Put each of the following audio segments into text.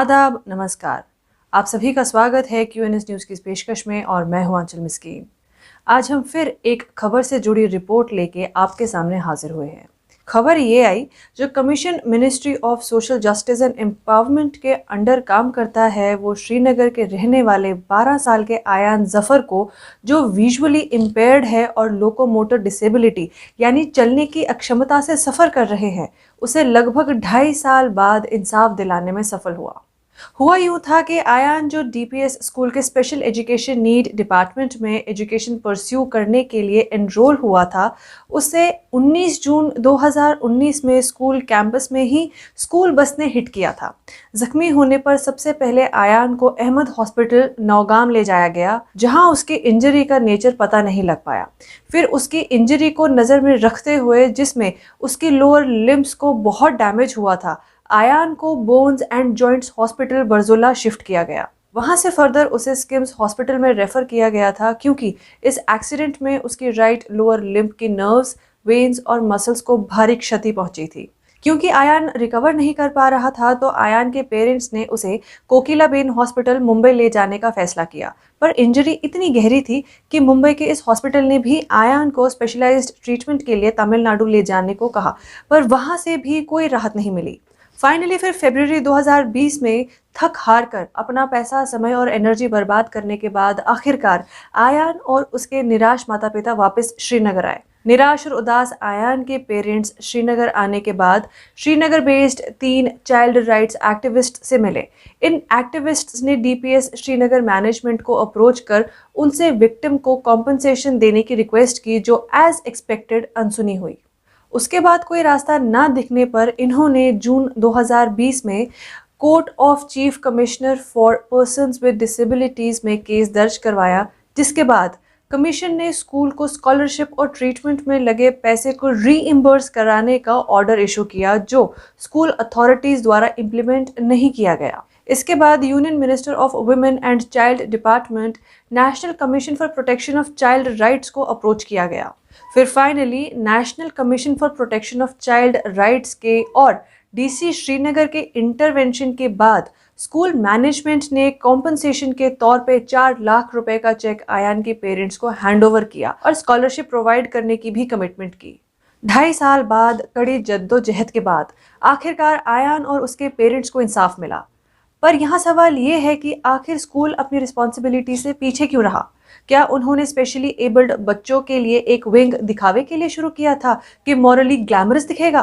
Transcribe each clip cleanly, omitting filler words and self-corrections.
आदाब, नमस्कार। आप सभी का स्वागत है QNS न्यूज़ की इस पेशकश में और मैं हूं आंचल मिस्कीन। आज हम फिर एक खबर से जुड़ी रिपोर्ट लेके आपके सामने हाजिर हुए हैं। खबर ये आई जो commission ministry of social justice and empowerment के अंडर काम करता है, वो श्रीनगर के रहने वाले 12 साल के आयान जफर को, जो विजुअली इम्पेयर्ड है और लोकोमोटर डिसेबिलिटी यानी चलने की अक्षमता से सफ़र कर रहे हैं, उसे लगभग 2.5 साल बाद इंसाफ दिलाने में सफल हुआ यूं था कि आयान, जो DPS स्कूल के स्पेशल एजुकेशन नीड डिपार्टमेंट में एजुकेशन परस्यू करने के लिए एनरोल हुआ था, उसे 19 जून 2019 में स्कूल कैंपस में ही स्कूल बस ने हिट किया था। जख्मी होने पर सबसे पहले आयान को अहमद हॉस्पिटल नौगाम ले जाया गया, जहां उसकी इंजरी का नेचर पता नहीं लग पाया। फिर उसकी इंजरी को नज़र में रखते हुए, जिसमें उसकी लोअर लिम्स को बहुत डैमेज हुआ था, आयान को bones and joints hospital Barzulla shift किया गया। वहां से फर्दर उसे स्किम्स हॉस्पिटल में रेफर किया गया था, क्योंकि इस एक्सीडेंट में उसकी राइट लोअर लिम्ब की नर्व्स, वेन्स और मसल्स को भारी क्षति पहुंची थी। क्योंकि आयान रिकवर नहीं कर पा रहा था, तो आयान के पेरेंट्स ने उसे कोकिलाबेन हॉस्पिटल मुंबई ले जाने का फैसला किया। पर इंजरी इतनी गहरी थी कि मुंबई के इस हॉस्पिटल ने भी आयान को स्पेशलाइज्ड ट्रीटमेंट के लिए तमिलनाडु ले जाने को कहा, पर वहां से भी कोई राहत नहीं मिली। फाइनली फिर फरवरी 2020 में थक हार कर, अपना पैसा, समय और एनर्जी बर्बाद करने के बाद आखिरकार आयान और उसके निराश माता पिता वापस श्रीनगर आए। निराश और उदास आयान के पेरेंट्स श्रीनगर आने के बाद Srinagar based 3 child rights activist से मिले। इन एक्टिविस्ट्स ने DPS श्रीनगर मैनेजमेंट को अप्रोच कर उनसे विक्टिम को कॉम्पनसेशन देने की रिक्वेस्ट की, जो एज एक्सपेक्टेड अनसुनी हुई। उसके बाद कोई रास्ता ना दिखने पर इन्होंने जून 2020 में court of chief commissioner for persons with disabilities में केस दर्ज करवाया, जिसके बाद कमीशन ने स्कूल को स्कॉलरशिप और ट्रीटमेंट में लगे पैसे को रीइम्बर्स कराने का ऑर्डर इशू किया, जो स्कूल अथॉरिटीज द्वारा इम्प्लीमेंट नहीं किया गया। इसके बाद union minister of women and child department, national commission for protection of child rights को अप्रोच किया गया। फिर finally national commission for protection of child rights के और DC श्रीनगर के इंटरवेंशन के बाद स्कूल मैनेजमेंट ने कॉम्पनसेशन के तौर पे 4 लाख रुपए का चेक आयान के पेरेंट्स को हैंडओवर किया और स्कॉलरशिप प्रोवाइड करने की भी कमिटमेंट की। 2.5 साल बाद, कड़ी जद्दोजहद के बाद आखिरकार आयान और उसके पेरेंट्स को इंसाफ मिला। पर यहाँ सवाल ये है कि आखिर स्कूल अपनी रिस्पॉन्सिबिलिटी से पीछे क्यों रहा? क्या उन्होंने स्पेशली एबल्ड बच्चों के लिए एक विंग दिखावे के लिए शुरू किया था कि मॉरली ग्लैमरस दिखेगा?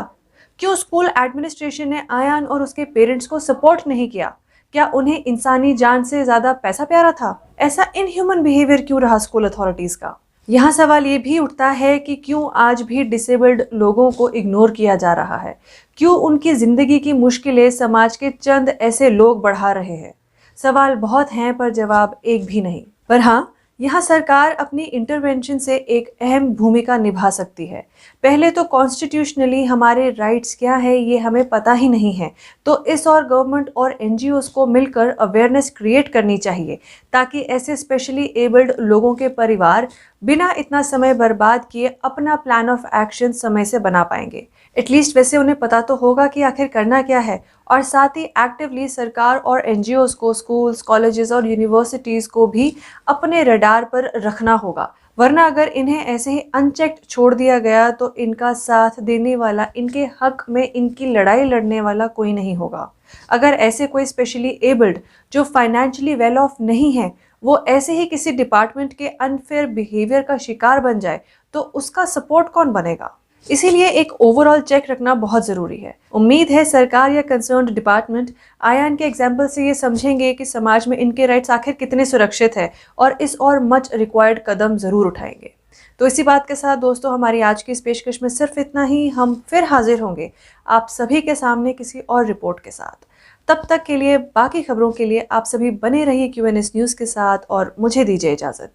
क्यों स्कूल एडमिनिस्ट्रेशन ने आयान और उसके पेरेंट्स को सपोर्ट नहीं किया? क्या उन्हें इंसानी जान से ज्यादा पैसा प्यारा था? ऐसा इनह्यूमन बिहेवियर क्यों रहा स्कूल अथॉरिटीज का? यहाँ सवाल ये भी उठता है कि क्यों आज भी डिसेबल्ड लोगों को इग्नोर किया जा रहा है? क्यों उनकी जिंदगी की मुश्किलें समाज के चंद ऐसे लोग बढ़ा रहे हैं? सवाल बहुत हैं, पर जवाब एक भी नहीं। पर हाँ, यहाँ सरकार अपनी इंटरवेंशन से एक अहम भूमिका निभा सकती है। पहले तो कॉन्स्टिट्यूशनली हमारे राइट्स क्या है ये हमें पता ही नहीं है, तो इस और गवर्नमेंट और NGOs को मिलकर अवेयरनेस क्रिएट करनी चाहिए, ताकि ऐसे स्पेशली एबल्ड लोगों के परिवार बिना इतना समय बर्बाद किए अपना प्लान ऑफ एक्शन समय से बना पाएंगे। एटलीस्ट वैसे उन्हें पता तो होगा कि आखिर करना क्या है, और साथ ही एक्टिवली सरकार और NGOs को स्कूल्स, कॉलेजेस और यूनिवर्सिटीज़ को भी अपने रडार पर रखना होगा। वरना अगर इन्हें ऐसे ही अनचेक्ड छोड़ दिया गया, तो इनका साथ देने वाला, इनके हक में इनकी लड़ाई लड़ने वाला कोई नहीं होगा। अगर ऐसे कोई स्पेशली एबल्ड जो फाइनेंशियली वेल ऑफ नहीं है, वो ऐसे ही किसी डिपार्टमेंट के अनफेयर बिहेवियर का शिकार बन जाए, तो उसका सपोर्ट कौन बनेगा? इसीलिए एक ओवरऑल चेक रखना बहुत ज़रूरी है। उम्मीद है सरकार या कंसर्न्ड डिपार्टमेंट आयान के एग्जाम्पल से ये समझेंगे कि समाज में इनके राइट्स आखिर कितने सुरक्षित है, और इस और मच रिक्वायर्ड कदम ज़रूर उठाएंगे। तो इसी बात के साथ दोस्तों, हमारी आज की इस पेशकश में सिर्फ इतना ही। हम फिर हाजिर होंगे आप सभी के सामने किसी और रिपोर्ट के साथ। तब तक के लिए, बाकी खबरों के लिए आप सभी बने रहिए QNS न्यूज़ के साथ, और मुझे दीजिए इजाज़त।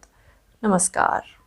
नमस्कार।